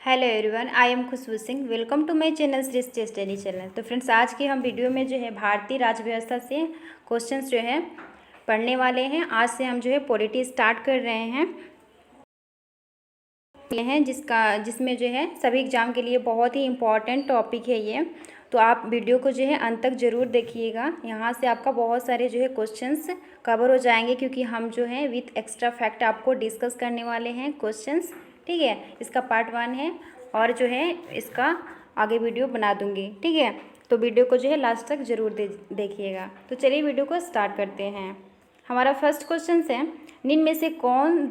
Hello everyone, I am Khushboo Singh. Welcome to my channel Shri study channel. तो friends, आज की हम वीडियो में जो है भारतीय राज्य व्यवस्था से क्वेश्चंस जो है पढ़ने वाले हैं। आज से हम जो है पॉलिटी स्टार्ट कर रहे हैं जिसमें जो है सभी एग्जाम के लिए बहुत ही इम्पॉर्टेंट टॉपिक है ये। तो आप वीडियो को जो है अंत तक ज़रूर देखिएगा। यहाँ से आपका बहुत सारे जो है क्वेश्चंस कवर हो जाएंगे, क्योंकि हम जो है विथ एक्स्ट्रा फैक्ट आपको डिस्कस करने वाले हैं क्वेश्चंस। ठीक है, इसका पार्ट 1 है और जो है इसका आगे वीडियो बना दूंगी। ठीक है, तो वीडियो को जो है लास्ट तक ज़रूर देखिएगा। तो चलिए वीडियो को स्टार्ट करते हैं। हमारा फर्स्ट क्वेश्चन है, निम्न में से कौन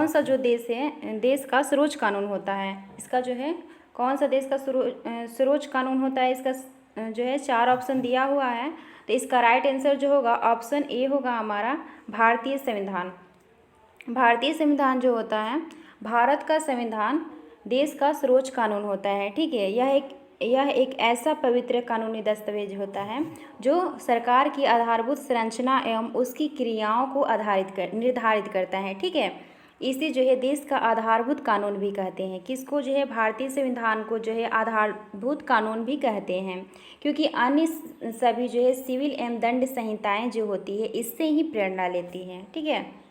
सा जो देश का सर्वोच्च कानून होता है। इसका जो है कौन सा देश का सर्वोच्च कानून होता है, इसका जो है 4 ऑप्शन दिया हुआ है। तो इसका राइट आंसर जो होगा ऑप्शन ए होगा हमारा भारतीय संविधान। भारतीय संविधान जो होता है, भारत का संविधान देश का सर्वोच्च कानून होता है। ठीक है, यह एक ऐसा पवित्र कानूनी दस्तावेज होता है जो सरकार की आधारभूत संरचना एवं उसकी क्रियाओं को निर्धारित करता है। ठीक है, इसे जो है देश का आधारभूत कानून भी कहते हैं। किसको जो है, भारतीय संविधान को जो है आधारभूत कानून भी कहते हैं, क्योंकि अन्य सभी जो है सिविल एवं दंड संहिताएं जो होती है इससे ही प्रेरणा लेती हैं। ठीक है,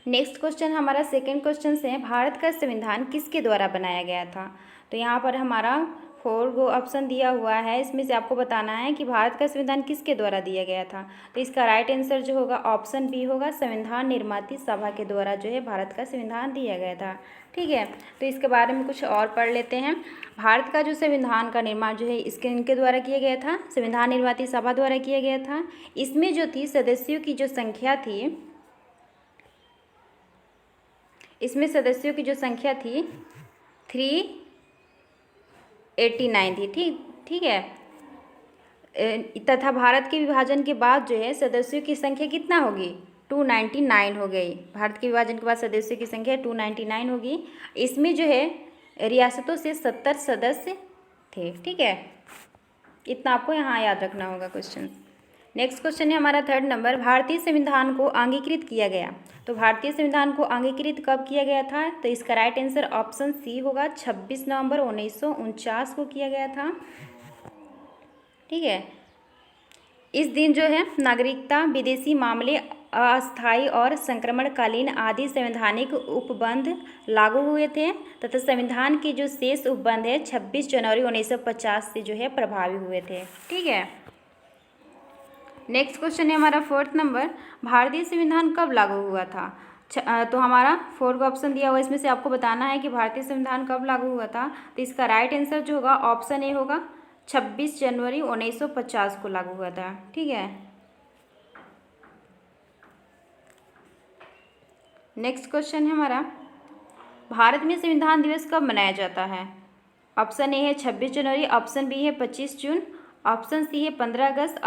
नेक्स्ट क्वेश्चन हमारा सेकंड क्वेश्चन है, भारत का संविधान किसके द्वारा बनाया गया था। तो यहाँ पर हमारा 4 गो ऑप्शन दिया हुआ है, इसमें से आपको बताना है कि भारत का संविधान किसके द्वारा दिया गया था। तो इसका राइट आंसर जो होगा ऑप्शन बी होगा, संविधान निर्माती सभा के द्वारा जो है भारत का संविधान दिया गया था। ठीक है, तो इसके बारे में कुछ और पढ़ लेते हैं। भारत का जो संविधान का निर्माण जो है इनके द्वारा किया गया था, संविधान निर्माती सभा द्वारा किया गया था। इसमें जो थी सदस्यों की जो संख्या थी, इसमें सदस्यों की जो संख्या थी 389 थी। ठीक है, तथा भारत के विभाजन के बाद जो है सदस्यों की संख्या कितना होगी, 299 हो गई। भारत के विभाजन के बाद सदस्यों की संख्या 299 होगी। इसमें जो है रियासतों से 70 सदस्य थे। ठीक है, इतना आपको यहाँ याद रखना होगा क्वेश्चन। नेक्स्ट क्वेश्चन है हमारा थर्ड नंबर, भारतीय संविधान को अंगीकृत किया गया। तो भारतीय संविधान को अंगीकृत कब किया गया था। तो इसका राइट आंसर ऑप्शन सी होगा, 26 नवंबर 1949 को किया गया था। ठीक है, इस दिन जो है नागरिकता, विदेशी मामले, अस्थायी और संक्रमणकालीन आदि संवैधानिक उपबंध लागू हुए थे, तथा संविधान के जो शेष उपबंध है 26 जनवरी 1950 से जो है प्रभावी हुए थे। ठीक है, नेक्स्ट क्वेश्चन है हमारा फोर्थ नंबर, भारतीय संविधान कब लागू हुआ था। तो हमारा 4 का ऑप्शन दिया हुआ, इसमें से आपको बताना है कि भारतीय संविधान कब लागू हुआ था। तो इसका राइट आंसर जो होगा ऑप्शन ए होगा, 26 जनवरी 1950 को लागू हुआ था। ठीक है, नेक्स्ट क्वेश्चन है हमारा, भारत में संविधान दिवस कब मनाया जाता है। ऑप्शन ए है 26 जनवरी, ऑप्शन बी है 25 जून, ऑप्शन सी है 15 अगस्त,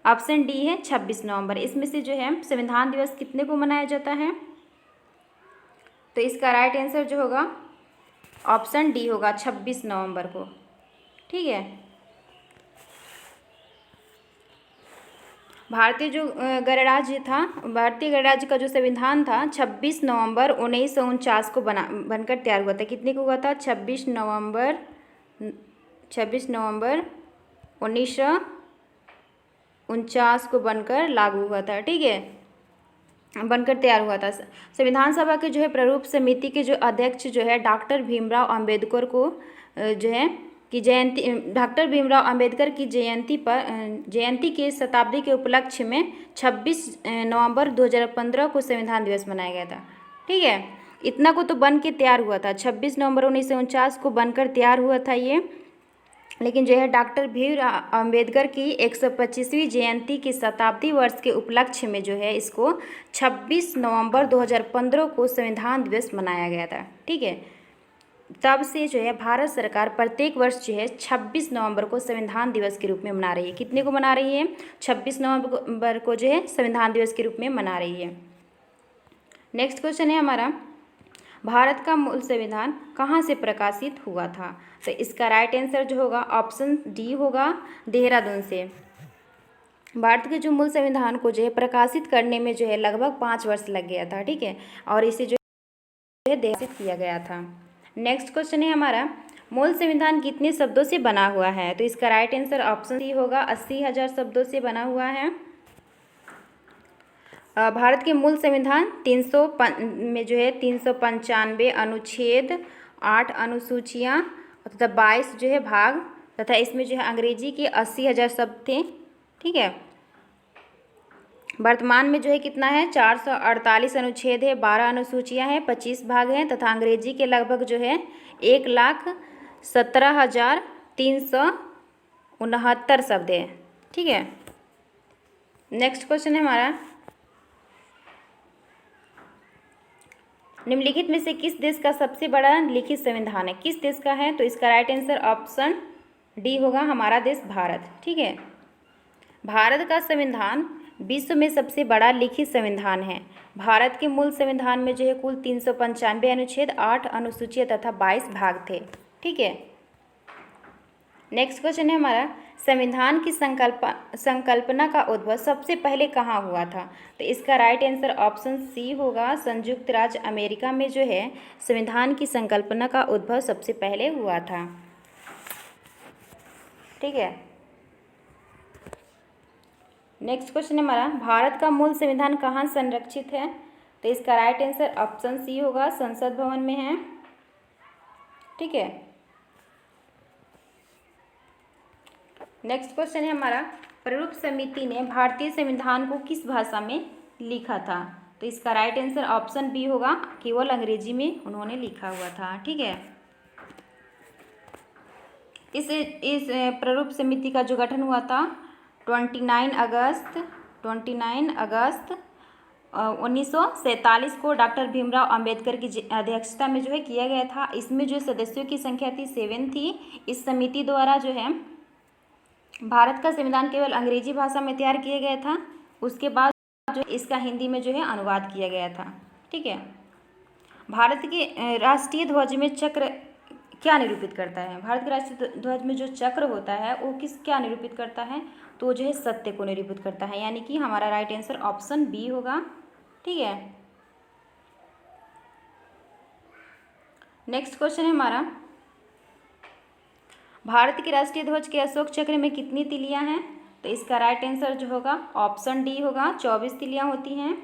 ऑप्शन डी है 26 नवंबर। इसमें से जो है संविधान दिवस कितने को मनाया जाता है। तो इसका राइट आंसर जो होगा ऑप्शन डी होगा, 26 नवंबर को। ठीक है, भारतीय गणराज्य का जो संविधान था 26 नवंबर 1949 को बनकर तैयार हुआ था। कितने को हुआ था, 26 नवंबर 1949 को बनकर लागू हुआ था। ठीक है, बनकर तैयार हुआ था। संविधान सभा के जो है प्रारूप समिति के जो अध्यक्ष जो है डॉक्टर भीमराव अंबेडकर को जो है कि डॉक्टर भीमराव अंबेडकर की जयंती के शताब्दी के उपलक्ष्य में 26 नवंबर 2015 को संविधान दिवस मनाया गया था। ठीक है, इतना को तो बन के तैयार हुआ था, 26 नवंबर 1949 को बनकर तैयार हुआ था ये। लेकिन जो है डॉक्टर भीमराव अंबेडकर की 125वीं जयंती के शताब्दी वर्ष के उपलक्ष्य में जो है इसको 26 नवंबर 2015 को संविधान दिवस मनाया गया था। ठीक है, तब से जो है भारत सरकार प्रत्येक वर्ष जो है 26 नवंबर को संविधान दिवस के रूप में मना रही है। कितने को मना रही है, 26 नवंबर को जो है संविधान दिवस के रूप में मना रही है। नेक्स्ट क्वेश्चन है हमारा, भारत का मूल संविधान कहाँ से प्रकाशित हुआ था। तो इसका राइट आंसर जो होगा ऑप्शन डी होगा, देहरादून से। भारत के जो मूल संविधान को जो है प्रकाशित करने में जो है लगभग 5 वर्ष लग गया था। ठीक है, और इसे जो है देहरादून किया गया था। नेक्स्ट क्वेश्चन है हमारा, मूल संविधान कितने शब्दों से बना हुआ है? तो इसका राइट आंसर ऑप्शन सी होगा, 80,000 शब्दों से बना हुआ है। भारत के मूल संविधान 300 में जो है 395 अनुच्छेद, 8 अनुसूचियाँ तथा 22 जो है भाग तथा इसमें जो है अंग्रेजी के 80,000 शब्द थे। ठीक है, वर्तमान में जो है कितना है, 448 अनुच्छेद है, 12 अनुसूचियाँ हैं, 25 भाग हैं तथा अंग्रेजी के लगभग जो है 1,17,369 शब्द है। ठीक है, नेक्स्ट क्वेश्चन है हमारा, निम्नलिखित में से किस देश का सबसे बड़ा लिखित संविधान है? किस देश का है? तो इसका राइट आंसर ऑप्शन डी होगा, हमारा देश भारत। ठीक है, भारत का संविधान विश्व में सबसे बड़ा लिखित संविधान है। भारत के मूल संविधान में जो है कुल 395 अनुच्छेद, 8 अनुसूचियाँ तथा 22 भाग थे। ठीक है, नेक्स्ट क्वेश्चन है हमारा, संविधान की संकल्पना का उद्भव सबसे पहले कहाँ हुआ था? तो इसका राइट आंसर ऑप्शन सी होगा, संयुक्त राज्य अमेरिका में जो है संविधान की संकल्पना का उद्भव सबसे पहले हुआ था। ठीक है, नेक्स्ट क्वेश्चन है हमारा, भारत का मूल संविधान कहाँ संरक्षित है? तो इसका राइट आंसर ऑप्शन सी होगा, संसद भवन में है। ठीक है, नेक्स्ट क्वेश्चन है हमारा, प्रारूप समिति ने भारतीय संविधान को किस भाषा में लिखा था? तो इसका राइट आंसर ऑप्शन बी होगा, केवल अंग्रेजी में उन्होंने लिखा हुआ था। ठीक है, इस प्रारूप समिति का जो गठन हुआ था 29 अगस्त 1947 को डॉक्टर भीमराव अंबेडकर की अध्यक्षता में जो है किया गया था। इसमें जो सदस्यों की संख्या थी 7 थी। इस समिति द्वारा जो है भारत का संविधान केवल अंग्रेजी भाषा में तैयार किया गया था। उसके बाद जो इसका हिंदी में जो है अनुवाद किया गया था। ठीक है, भारत के राष्ट्रीय ध्वज में चक्र क्या निरूपित करता है? भारत के राष्ट्रीय ध्वज में जो चक्र होता है वो क्या निरूपित करता है? तो जो है सत्य को निरूपित करता है, यानी कि हमारा राइट आंसर ऑप्शन बी होगा। ठीक है, नेक्स्ट क्वेश्चन है हमारा, भारत के राष्ट्रीय ध्वज के अशोक चक्र में कितनी तिलियां हैं? तो इसका राइट आंसर जो होगा ऑप्शन डी होगा, 24 तिलियां होती हैं।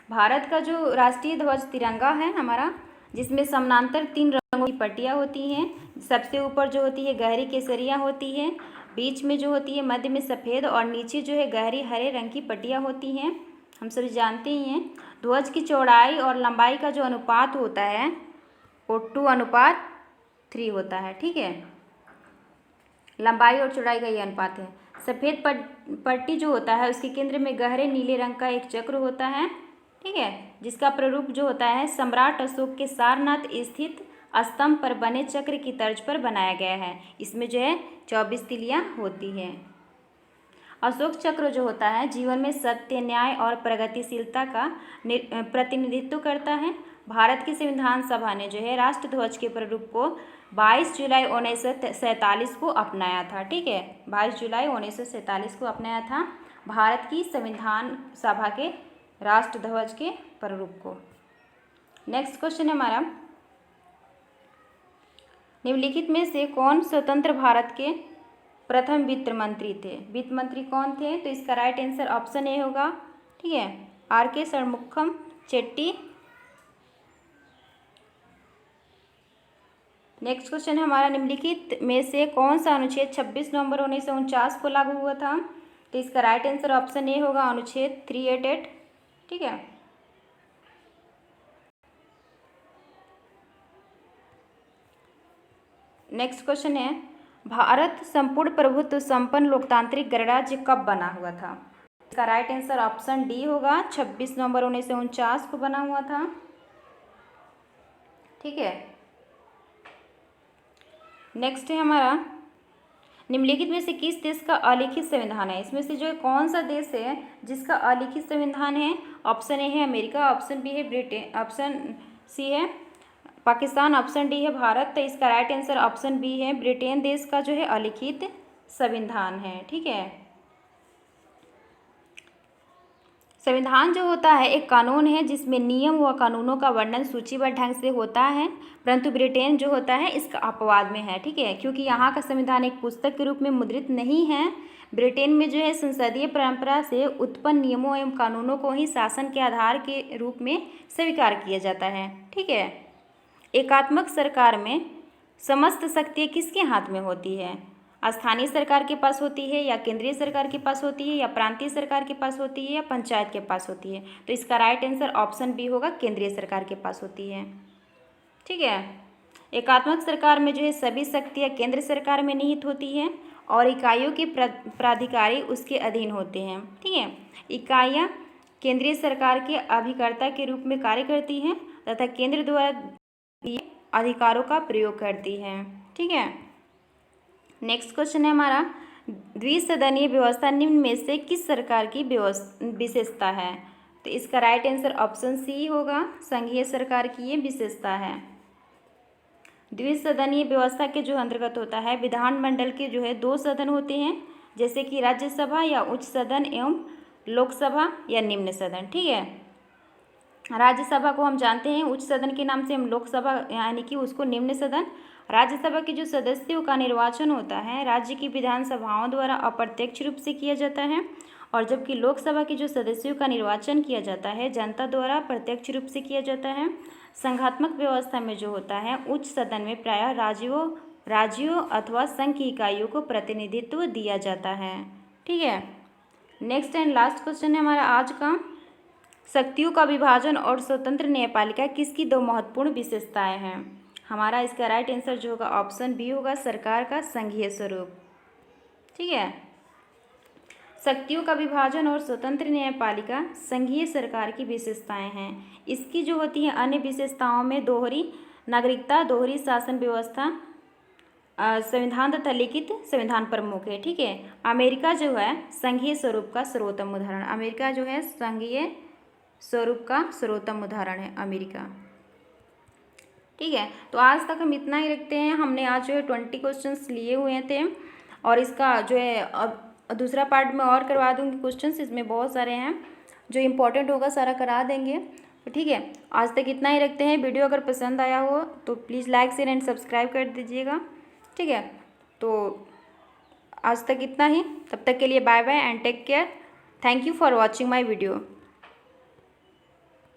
भारत का जो राष्ट्रीय ध्वज तिरंगा है हमारा, जिसमें समानांतर 3 रंगों की पट्टियाँ होती हैं। सबसे ऊपर जो होती है गहरी केसरिया होती है, बीच में जो होती है मध्य में सफ़ेद और नीचे जो है गहरी हरे रंग की पट्टियाँ होती हैं। हम सभी जानते ही हैं। ध्वज की चौड़ाई और लंबाई का जो अनुपात होता है वो 2:3 होता है। ठीक है, लंबाई और चौड़ाई का ये अनुपात है। सफ़ेद पट्टी जो होता है उसके केंद्र में गहरे नीले रंग का एक चक्र होता है। ठीक है, जिसका प्रारूप जो होता है सम्राट अशोक के सारनाथ स्थित स्तंभ पर बने चक्र की तर्ज पर बनाया गया है। इसमें जो है 24 तिलियां होती हैं। अशोक चक्र जो होता है जीवन में सत्य, न्याय और प्रगतिशीलता का प्रतिनिधित्व करता है। भारत की संविधान सभा ने जो है राष्ट्रध्वज के प्रारूप को 22 जुलाई 1947 को अपनाया था। ठीक है, 22 जुलाई 1947 को अपनाया था भारत की संविधान सभा के राष्ट्रध्वज के प्रारूप को। नेक्स्ट क्वेश्चन है हमारा, निम्नलिखित में से कौन स्वतंत्र भारत के प्रथम वित्त मंत्री थे? वित्त मंत्री कौन थे? तो इसका राइट आंसर ऑप्शन ए होगा। ठीक है, R K. Shanmukham Chetty. Next question है हमारा, निम्नलिखित में से कौन सा अनुच्छेद 26 नवंबर 1949 को लागू हुआ था? तो इसका राइट आंसर ऑप्शन ए होगा, अनुच्छेद 388। ठीक है, नेक्स्ट क्वेश्चन है, भारत संपूर्ण प्रभुत्व संपन्न लोकतांत्रिक गणराज्य कब बना हुआ था? इसका राइट आंसर ऑप्शन डी होगा, 26 नवंबर 1949 को बना हुआ था। ठीक है, नेक्स्ट है हमारा, निम्नलिखित में से किस देश का अलिखित संविधान है? इसमें से जो कौन सा देश है जिसका अलिखित संविधान है? ऑप्शन ए है अमेरिका, ऑप्शन बी है ब्रिटेन, ऑप्शन सी है पाकिस्तान, ऑप्शन डी है भारत। तो इसका राइट आंसर ऑप्शन बी है, ब्रिटेन देश का जो है अलिखित संविधान है। ठीक है, संविधान जो होता है एक कानून है जिसमें नियम व कानूनों का वर्णन सूचीबद्ध ढंग से होता है, परंतु ब्रिटेन जो होता है इसका अपवाद में है, ठीक है, क्योंकि यहाँ का संविधान एक पुस्तक के रूप में मुद्रित नहीं है। ब्रिटेन में जो है संसदीय परंपरा से उत्पन्न नियमों एवं कानूनों को ही शासन के आधार के रूप में स्वीकार किया जाता है, ठीक है। एकात्मक सरकार में समस्त शक्तियाँ किसके हाथ में होती है? स्थानीय सरकार के पास होती है, या केंद्रीय सरकार के पास होती है, या प्रांतीय सरकार के पास होती है, या पंचायत के पास होती है? तो इसका राइट आंसर ऑप्शन बी होगा, केंद्रीय सरकार के पास होती है, ठीक है। एकात्मक सरकार में जो है सभी शक्तियाँ केंद्र सरकार में निहित होती हैं और इकाइयों के प्राधिकारी उसके अधीन होते हैं, ठीक है। इकाइयाँ केंद्रीय सरकार के अभिकर्ता के रूप में कार्य करती हैं तथा केंद्र द्वारा दिए अधिकारों का प्रयोग करती हैं, ठीक है। नेक्स्ट क्वेश्चन है हमारा, द्विसदनीय व्यवस्था निम्न में से किस सरकार की विशेषता है? तो इसका राइट आंसर ऑप्शन सी होगा, संघीय सरकार की ये विशेषता है। द्विसदनीय व्यवस्था के जो अंतर्गत होता है विधानमंडल के जो है 2 सदन होते हैं, जैसे कि राज्यसभा या उच्च सदन एवं लोकसभा या निम्न सदन, ठीक है। राज्यसभा को हम जानते हैं उच्च सदन के नाम से, हम लोकसभा यानी कि उसको निम्न सदन। राज्यसभा के जो सदस्यों का निर्वाचन होता है राज्य की विधानसभाओं द्वारा अप्रत्यक्ष रूप से किया जाता है, और जबकि लोकसभा के जो सदस्यों का निर्वाचन किया जाता है जनता द्वारा प्रत्यक्ष रूप से किया जाता है। संघात्मक व्यवस्था में जो होता है उच्च सदन में प्रायः राज्यों अथवा संघ की इकाइयों को प्रतिनिधित्व दिया जाता है, ठीक है। नेक्स्ट एंड लास्ट क्वेश्चन है हमारा आज का, शक्तियों का विभाजन और स्वतंत्र न्यायपालिका किसकी 2 महत्वपूर्ण विशेषताएं हैं? हमारा इसका राइट आंसर जो होगा ऑप्शन बी होगा, सरकार का संघीय स्वरूप, ठीक है। शक्तियों का विभाजन और स्वतंत्र न्यायपालिका संघीय सरकार की विशेषताएं हैं। इसकी जो होती है अन्य विशेषताओं में दोहरी नागरिकता, दोहरी शासन व्यवस्था, संविधान तथा लिखित संविधान प्रमुख है, ठीक है। अमेरिका जो है संघीय स्वरूप का सर्वोत्तम उदाहरण, अमेरिका जो है संघीय स्वरूप का सर्वोत्तम उदाहरण है अमेरिका, ठीक है। तो आज तक हम इतना ही रखते हैं। हमने आज जो है 20 क्वेश्चंस लिए हुए थे, और इसका जो है अब दूसरा पार्ट में और करवा दूंगी क्वेश्चंस, इसमें बहुत सारे हैं, जो इम्पोर्टेंट होगा सारा करा देंगे, तो ठीक है। आज तक इतना ही रखते हैं। वीडियो अगर पसंद आया हो तो please like share and subscribe कर दीजिएगा, ठीक है। तो आज तक इतना ही, तब तक के लिए bye bye and take care. Thank you for watching my video.